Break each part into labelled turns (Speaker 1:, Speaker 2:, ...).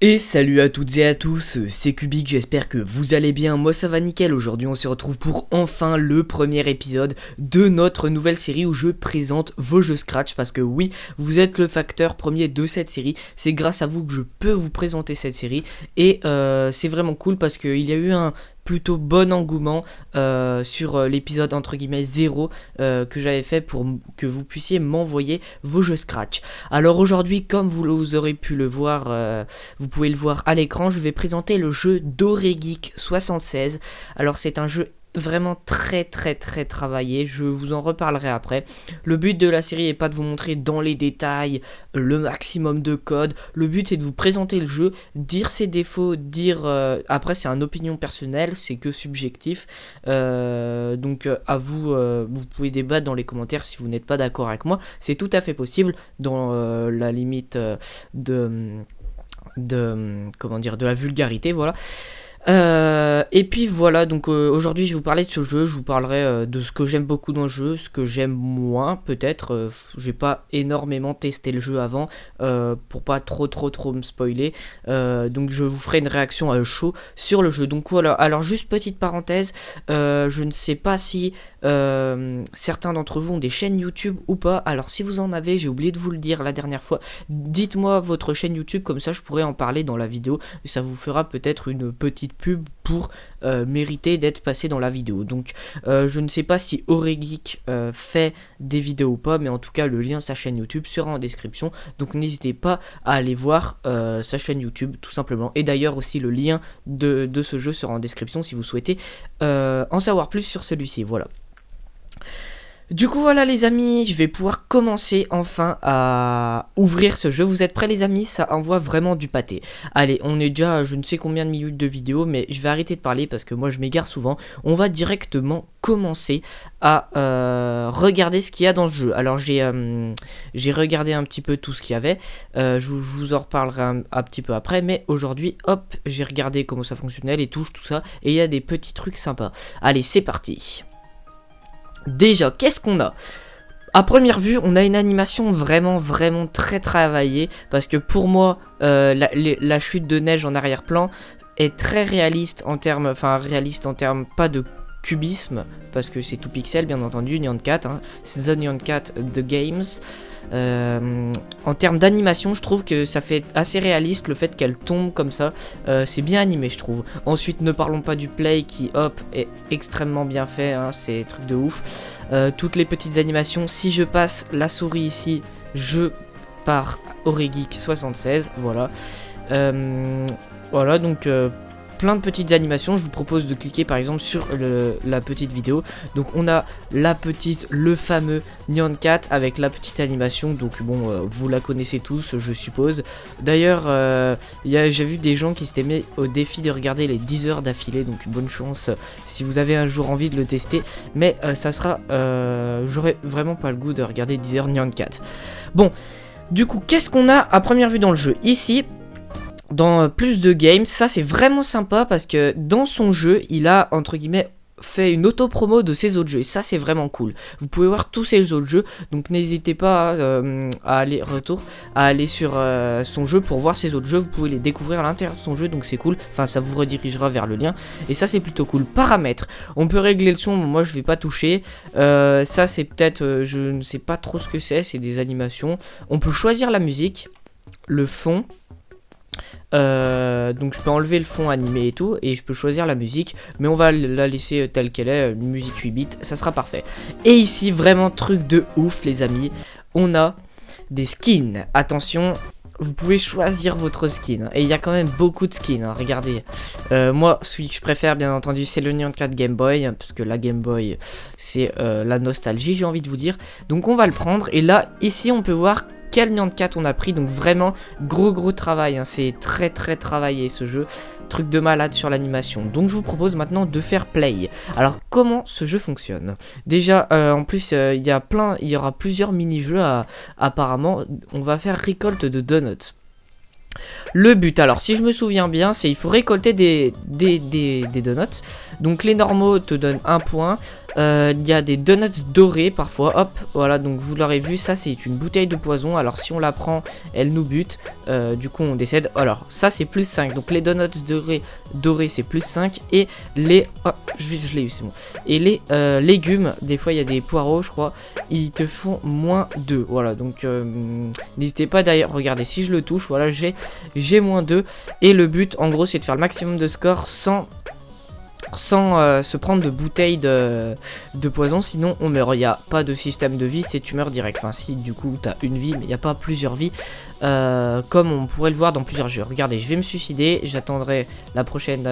Speaker 1: Et salut à toutes et à tous, c'est Kubik, j'espère que vous allez bien, moi ça va nickel. Aujourd'hui on se retrouve pour enfin le premier épisode de notre nouvelle série où je présente vos jeux Scratch. Parce que oui, vous êtes le facteur premier de cette série, c'est grâce à vous que je peux vous présenter cette série. Et c'est vraiment cool parce qu'il y a eu un plutôt bon engouement sur l'épisode entre guillemets 0 que j'avais fait pour que vous puissiez m'envoyer vos jeux Scratch. Alors aujourd'hui, comme vous aurez pu le voir, vous pouvez le voir à l'écran, je vais présenter le jeu Doregeek 76. Alors c'est un jeu vraiment très travaillé, je vous en reparlerai après. Le but de la série est pas de vous montrer dans les détails le maximum de code, le but est de vous présenter le jeu, dire ses défauts, dire après c'est une opinion personnelle, c'est que subjectif, donc à vous, vous pouvez débattre dans les commentaires si vous n'êtes pas d'accord avec moi, c'est tout à fait possible dans la limite de la vulgarité, voilà. Et puis voilà, donc aujourd'hui je vais vous parler de ce jeu, je vous parlerai de ce que j'aime beaucoup dans le jeu, ce que j'aime moins peut-être, j'ai pas énormément testé le jeu avant pour pas trop me spoiler, donc je vous ferai une réaction à chaud sur le jeu. Donc voilà, alors juste petite parenthèse, je ne sais pas si certains d'entre vous ont des chaînes YouTube ou pas. Alors si vous en avez, j'ai oublié de vous le dire la dernière fois, dites-moi votre chaîne YouTube, comme ça je pourrais en parler dans la vidéo et ça vous fera peut-être une petite pub pour mériter d'être passé dans la vidéo. Donc je ne sais pas si Oregeek fait des vidéos ou pas, mais en tout cas le lien de sa chaîne YouTube sera en description, donc n'hésitez pas à aller voir sa chaîne YouTube tout simplement. Et d'ailleurs aussi le lien de ce jeu sera en description si vous souhaitez en savoir plus sur celui-ci. Voilà. Du coup voilà les amis, je vais pouvoir commencer enfin à ouvrir ce jeu. Vous êtes prêts les amis? Ça envoie vraiment du pâté. Allez, on est déjà à je ne sais combien de minutes de vidéo, mais je vais arrêter de parler parce que moi je m'égare souvent. On va directement commencer à regarder ce qu'il y a dans ce jeu. Alors j'ai regardé un petit peu tout ce qu'il y avait, je vous en reparlerai un petit peu après, mais aujourd'hui hop, j'ai regardé comment ça fonctionnait, les touches, tout ça, et il y a des petits trucs sympas. Allez, c'est parti. Déjà, qu'est-ce qu'on a? À première vue, on a une animation vraiment très travaillée, parce que pour moi, la chute de neige en arrière-plan est très réaliste en termes, pas de cubisme, parce que c'est tout pixel bien entendu, Nyan Cat, hein, c'est The Nyan Cat The Games. En termes d'animation, je trouve que ça fait assez réaliste le fait qu'elle tombe comme ça, c'est bien animé je trouve. Ensuite, ne parlons pas du play qui hop est extrêmement bien fait, hein, c'est truc de ouf. Toutes les petites animations, si je passe la souris ici, je pars Oregeek 76, voilà. Voilà donc plein de petites animations, je vous propose de cliquer par exemple sur la petite vidéo. Donc on a le fameux Nyan Cat avec la petite animation, donc bon vous la connaissez tous je suppose. D'ailleurs j'ai vu des gens qui s'étaient mis au défi de regarder les 10 heures d'affilée, donc bonne chance si vous avez un jour envie de le tester. Mais ça sera, j'aurais vraiment pas le goût de regarder 10 heures Nyan Cat. Bon, du coup qu'est-ce qu'on a à première vue dans le jeu? Ici, dans plus de games, ça c'est vraiment sympa parce que dans son jeu, il a entre guillemets fait une auto-promo de ses autres jeux et ça c'est vraiment cool. Vous pouvez voir tous ses autres jeux, donc n'hésitez pas à aller sur son jeu pour voir ses autres jeux. Vous pouvez les découvrir à l'intérieur de son jeu, donc c'est cool. Enfin, ça vous redirigera vers le lien et ça c'est plutôt cool. Paramètres, on peut régler le son, moi je vais pas toucher. Ça c'est peut-être, je ne sais pas trop ce que c'est des animations. On peut choisir la musique, le fond. Donc je peux enlever le fond animé et tout, et je peux choisir la musique, mais on va la laisser telle qu'elle est, une musique 8 bits, ça sera parfait. Et ici, vraiment truc de ouf les amis, on a des skins. Attention, vous pouvez choisir votre skin, et il y a quand même beaucoup de skins, hein. Regardez, moi celui que je préfère bien entendu c'est le Nyan Cat Game Boy, hein, parce que la Game Boy c'est la nostalgie, j'ai envie de vous dire. Donc on va le prendre, et là ici on peut voir quel Nyan Cat on a pris, donc vraiment gros travail, hein. C'est très travaillé ce jeu, truc de malade sur l'animation. Donc je vous propose maintenant de faire play. Alors comment ce jeu fonctionne? Déjà en plus il y aura plusieurs mini-jeux apparemment. On va faire récolte de donuts. Le but, alors si je me souviens bien, c'est il faut récolter des donuts. Donc les normaux te donnent 1 point, Il y a des donuts dorés parfois. Hop, voilà, donc vous l'aurez vu, ça c'est une bouteille de poison. Alors si on la prend, elle nous bute. Du coup on décède. Alors ça c'est plus 5. Donc les donuts dorés c'est plus 5. Et les... Oh, je l'ai eu, c'est bon. Et les légumes, des fois il y a des poireaux je crois, ils te font moins 2. Voilà, donc n'hésitez pas d'ailleurs, regardez, si je le touche, voilà, j'ai moins 2. Et le but en gros c'est de faire le maximum de score sans se prendre de bouteilles de poison, sinon on meurt. Il n'y a pas de système de vie, c'est tu meurs direct. Enfin si, du coup t'as une vie, mais il n'y a pas plusieurs vies, comme on pourrait le voir dans plusieurs jeux. Regardez, je vais me suicider, j'attendrai la prochaine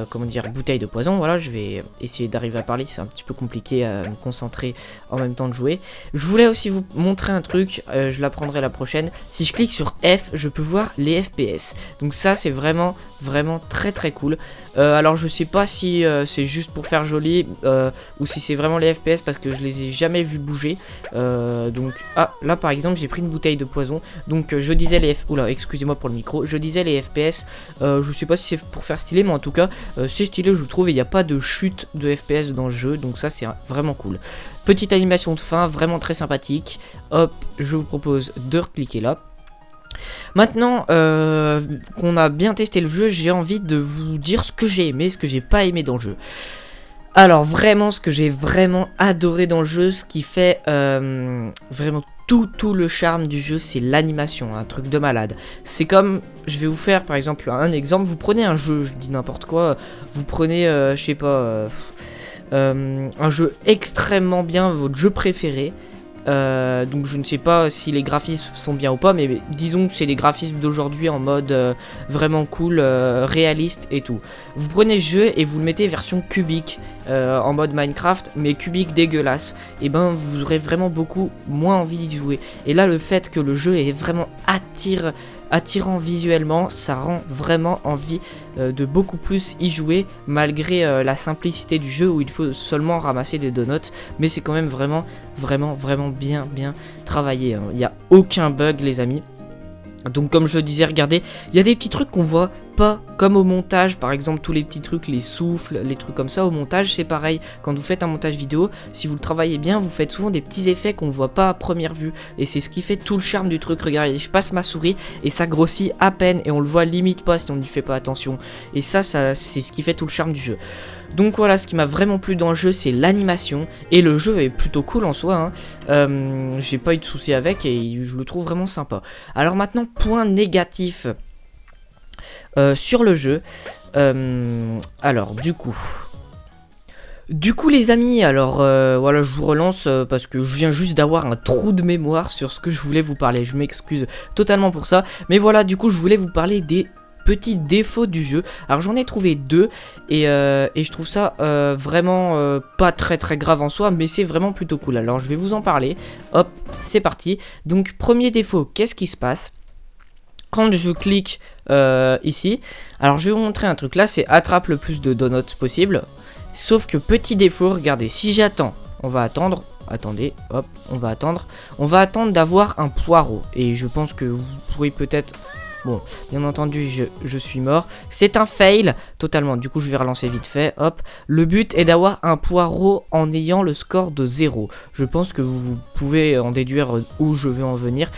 Speaker 1: comment dire, bouteille de poison. Voilà, je vais essayer d'arriver à parler, c'est un petit peu compliqué à me concentrer en même temps de jouer. Je voulais aussi vous montrer un truc, je l'apprendrai la prochaine. Si je clique sur F, je peux voir les FPS. Donc ça c'est vraiment très très cool. Alors je sais pas si c'est juste pour faire joli ou si c'est vraiment les FPS, parce que je les ai jamais vus bouger. Donc là par exemple j'ai pris une bouteille de poison, donc je disais les oula, excusez-moi pour le micro, je disais les FPS. Je sais pas si c'est pour faire stylé, mais en tout cas c'est stylé je trouve, et il n'y a pas de chute de FPS dans le jeu, donc ça c'est vraiment cool. Petite animation de fin vraiment très sympathique. Hop, je vous propose de recliquer là. Maintenant qu'on a bien testé le jeu, j'ai envie de vous dire ce que j'ai aimé, ce que j'ai pas aimé dans le jeu. Alors vraiment, ce que j'ai vraiment adoré dans le jeu, ce qui fait vraiment tout le charme du jeu, c'est l'animation, un truc de malade. C'est comme, je vais vous faire par exemple un exemple, vous prenez un jeu, je dis n'importe quoi, vous prenez, je sais pas, un jeu extrêmement bien, votre jeu préféré. Donc je ne sais pas si les graphismes sont bien ou pas, mais disons que c'est les graphismes d'aujourd'hui en mode vraiment cool, réaliste et tout. Vous prenez le jeu et vous le mettez version cubique, en mode Minecraft, mais cubique dégueulasse, et ben vous aurez vraiment beaucoup moins envie d'y jouer. Et là le fait que le jeu est vraiment attirant visuellement, ça rend vraiment envie de beaucoup plus y jouer, malgré la simplicité du jeu où il faut seulement ramasser des donuts, mais c'est quand même vraiment bien travaillé, hein. Il n'y a aucun bug les amis. Donc comme je le disais, regardez, il y a des petits trucs qu'on voit pas, comme au montage, par exemple tous les petits trucs, les souffles, les trucs comme ça. Au montage c'est pareil, quand vous faites un montage vidéo, si vous le travaillez bien, vous faites souvent des petits effets qu'on ne voit pas à première vue, et c'est ce qui fait tout le charme du truc. Regardez, je passe ma souris et ça grossit à peine, et on le voit limite pas si on n'y fait pas attention, et ça c'est ce qui fait tout le charme du jeu. Donc voilà, ce qui m'a vraiment plu dans le jeu, c'est l'animation, et le jeu est plutôt cool en soi, hein. J'ai pas eu de soucis avec, et je le trouve vraiment sympa. Alors maintenant, point négatif sur le jeu. Alors du coup les amis, alors voilà, je vous relance parce que je viens juste d'avoir un trou de mémoire sur ce que je voulais vous parler. Je m'excuse totalement pour ça, mais voilà, du coup je voulais vous parler des petits défauts du jeu. Alors j'en ai trouvé deux, et je trouve ça vraiment pas très grave en soi, mais c'est vraiment plutôt cool. Alors je vais vous en parler. Hop, c'est parti. Donc premier défaut, qu'est-ce qui se passe quand je clique ici? Alors je vais vous montrer un truc. Là c'est attrape le plus de donuts possible, sauf que petit défaut, regardez, si j'attends, on va attendre, attendez, hop, on va attendre d'avoir un poireau, et je pense que vous pourrez peut-être... Bon, bien entendu, je suis mort. C'est un fail, totalement. Du coup, je vais relancer vite fait. Hop. Le but est d'avoir un poireau en ayant le score de 0. Je pense que vous pouvez en déduire où je veux en venir.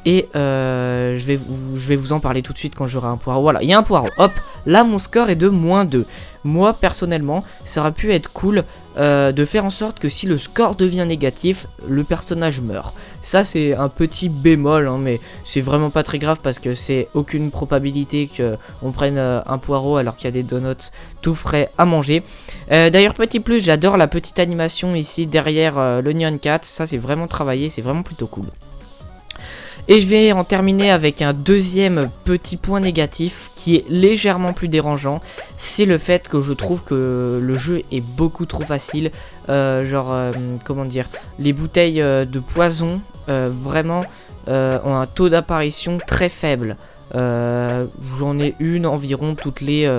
Speaker 1: Et je vais vous en parler tout de suite quand j'aurai un poireau. Voilà, il y a un poireau. Hop, là mon score est de -2. Moi personnellement, ça aurait pu être cool de faire en sorte que si le score devient négatif, le personnage meurt. Ça c'est un petit bémol, hein, mais c'est vraiment pas très grave parce que c'est aucune probabilité qu'on prenne un poireau alors qu'il y a des donuts tout frais à manger. D'ailleurs petit plus, j'adore la petite animation ici derrière le Nyan Cat. Ça c'est vraiment travaillé, c'est vraiment plutôt cool. Et je vais en terminer avec un deuxième petit point négatif qui est légèrement plus dérangeant. C'est le fait que je trouve que le jeu est beaucoup trop facile. Comment dire, les bouteilles de poison vraiment ont un taux d'apparition très faible. J'en ai une environ toutes les...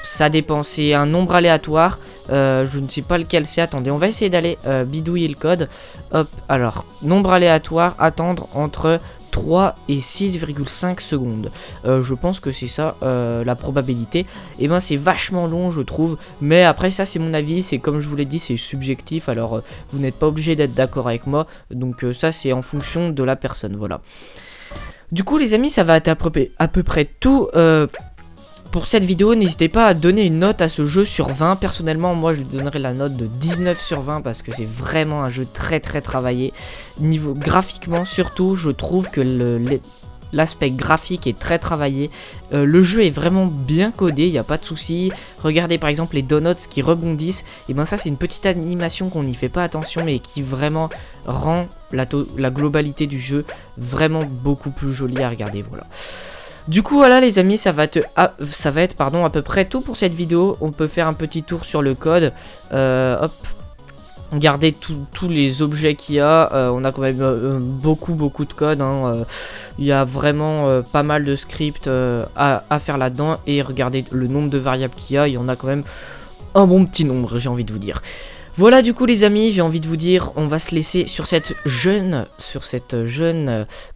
Speaker 1: ça dépend, c'est un nombre aléatoire, je ne sais pas lequel c'est. Attendez, on va essayer d'aller bidouiller le code. Hop, alors, nombre aléatoire, attendre entre 3 et 6,5 secondes. Je pense que c'est ça la probabilité. Et ben c'est vachement long je trouve, mais après ça c'est mon avis, c'est comme je vous l'ai dit, c'est subjectif, alors vous n'êtes pas obligé d'être d'accord avec moi, donc ça c'est en fonction de la personne, voilà. Du coup les amis, ça va être à peu près tout pour cette vidéo. N'hésitez pas à donner une note à ce jeu sur 20. Personnellement, moi je lui donnerai la note de 19 sur 20 parce que c'est vraiment un jeu très travaillé. Niveau graphiquement surtout, je trouve que l'aspect graphique est très travaillé. Le jeu est vraiment bien codé, il n'y a pas de souci. Regardez par exemple les donuts qui rebondissent. Et ben ça c'est une petite animation qu'on n'y fait pas attention mais qui vraiment rend la globalité du jeu vraiment beaucoup plus jolie à regarder, voilà. Du coup voilà les amis, ça va être à peu près tout pour cette vidéo. On peut faire un petit tour sur le code. Hop. Regardez tous les objets qu'il y a. On a quand même beaucoup de code, hein. Il y a vraiment pas mal de scripts à faire là-dedans. Et regardez le nombre de variables qu'il y a. Il y en a quand même un bon petit nombre, j'ai envie de vous dire. Voilà du coup les amis, j'ai envie de vous dire, on va se laisser sur cette jeune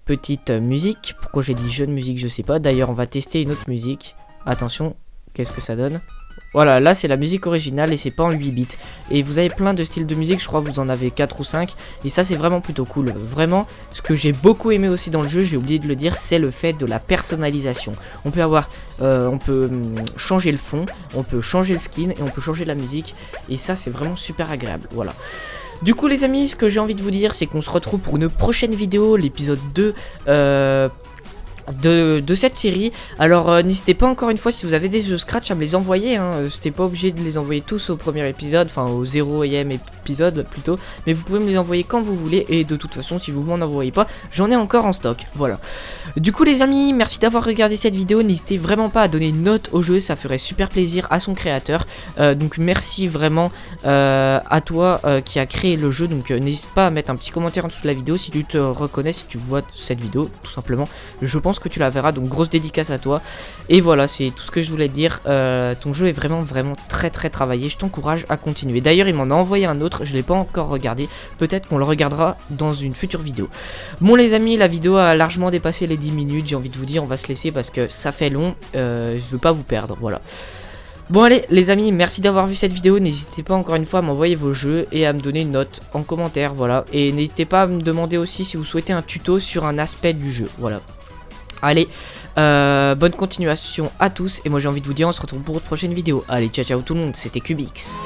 Speaker 1: petite musique. Pourquoi j'ai dit jeune musique, je sais pas. D'ailleurs on va tester une autre musique. Attention, qu'est-ce que ça donne? Voilà, là c'est la musique originale et c'est pas en 8 bits. Et vous avez plein de styles de musique, je crois que vous en avez 4 ou 5. Et ça c'est vraiment plutôt cool. Vraiment, ce que j'ai beaucoup aimé aussi dans le jeu, j'ai oublié de le dire, c'est le fait de la personnalisation. On peut avoir, changer le fond, on peut changer le skin et on peut changer la musique. Et ça c'est vraiment super agréable, voilà. Du coup les amis, ce que j'ai envie de vous dire, c'est qu'on se retrouve pour une prochaine vidéo, l'épisode 2 de cette série. Alors n'hésitez pas encore une fois, si vous avez des jeux Scratch, à me les envoyer, hein. C'était pas obligé de les envoyer tous au premier épisode, enfin au 0ème épisode plutôt, mais vous pouvez me les envoyer quand vous voulez. Et de toute façon si vous m'en envoyez pas, j'en ai encore en stock, voilà. Du coup les amis, merci d'avoir regardé cette vidéo. N'hésitez vraiment pas à donner une note au jeu, ça ferait super plaisir à son créateur. Donc merci vraiment à toi qui a créé le jeu. Donc n'hésite pas à mettre un petit commentaire en dessous de la vidéo si tu te reconnais, si tu vois cette vidéo tout simplement. Je pense que tu la verras, donc grosse dédicace à toi. Et voilà, c'est tout ce que je voulais te dire. Ton jeu est vraiment très travaillé, je t'encourage à continuer. D'ailleurs il m'en a envoyé un autre, je l'ai pas encore regardé, peut-être qu'on le regardera dans une future vidéo. Bon les amis, la vidéo a largement dépassé les 10 minutes, j'ai envie de vous dire, on va se laisser parce que ça fait long, je veux pas vous perdre, voilà. Bon allez les amis, merci d'avoir vu cette vidéo. N'hésitez pas encore une fois à m'envoyer vos jeux et à me donner une note en commentaire, voilà. Et n'hésitez pas à me demander aussi si vous souhaitez un tuto sur un aspect du jeu, voilà. Allez, bonne continuation à tous. Et moi j'ai envie de vous dire, on se retrouve pour une prochaine vidéo. Allez, ciao tout le monde, c'était Cubix.